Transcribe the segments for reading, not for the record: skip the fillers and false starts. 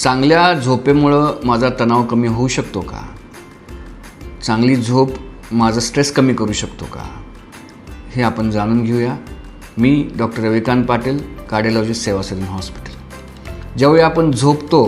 चांगल्या झोपेमुळं माझा तणाव कमी होऊ शकतो का? चांगली झोप माझा स्ट्रेस कमी करू शकतो का? हे आपण जाणून घेऊया. मी डॉक्टर रविकांत पाटील, कार्डिओलॉजिस्ट, सेवा सदन हॉस्पिटल. ज्यावेळी आपण झोपतो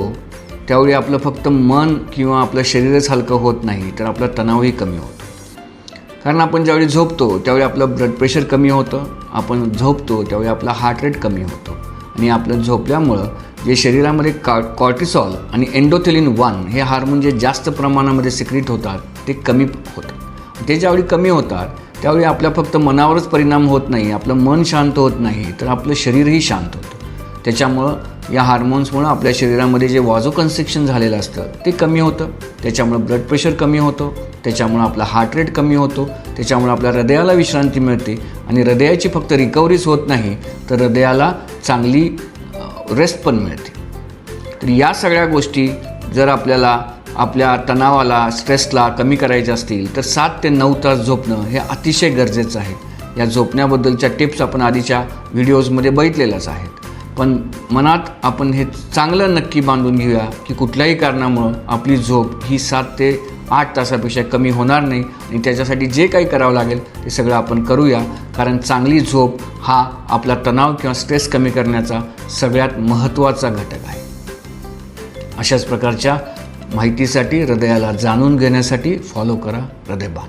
त्यावेळी आपलं फक्त मन किंवा आपलं शरीरच हलकं होत नाही, तर आपला तणावही कमी होतो. कारण आपण ज्यावेळी झोपतो त्यावेळी आपलं ब्लड प्रेशर कमी होतं, आपण झोपतो त्यावेळी आपला हार्ट रेट कमी होतो आणि आपलं झोपल्यामुळं जे शरीरामध्ये कॉर्टिसॉल आणि एंडोथेलिन 1 हे हार्मोन जे जास्त प्रमाणामध्ये सिक्रीट होतात ते कमी होतं. ते ज्यावेळी कमी होतात त्यावेळी आपल्या फक्त मनावरच परिणाम होत नाही, आपलं मन शांत होत नाही, तर आपलं शरीरही शांत होतं. त्याच्यामुळं या हार्मोन्समुळं आपल्या शरीरामध्ये जे वाझोकन्स्ट्रिक्शन झालेलं असतं ते कमी होतं. त्याच्यामुळं ब्लड प्रेशर कमी होतं, त्याच्यामुळं आपला हार्ट रेट कमी होतो, त्याच्यामुळं आपल्या हृदयाला विश्रांती मिळते आणि हृदयाची फक्त रिकव्हरीच होत नाही, तर हृदयाला चांगली रेस्ट पण मिळते. तर या सगळ्या गोष्टी जर आपल्याला आपल्या तणावाला, स्ट्रेसला कमी करायचे असतील तर 7 ते 9 तास झोपणं हे अतिशय गरजेचं आहे. या झोपण्याबद्दलच्या टिप्स आपण आधीच्या व्हिडिओजमध्ये बघितलेल्याच आहेत. पण मनात आपण हे चांगलं नक्की बांधून घेऊया की कुठल्याही कारणामुळं आपली झोप ही 7 ते 8 तासापेक्षा कमी होणार नाही आणि त्याच्यासाठी जे काही करावं लागेल ते सगळं आपण करूया. कारण चांगली झोप हा आपला तणाव किंवा स्ट्रेस कमी करण्याचा सगळ्यात महत्त्वाचा घटक आहे. अशाच प्रकारच्या माहितीसाठी, हृदयाला जाणून घेण्यासाठी फॉलो करा हृदयबान.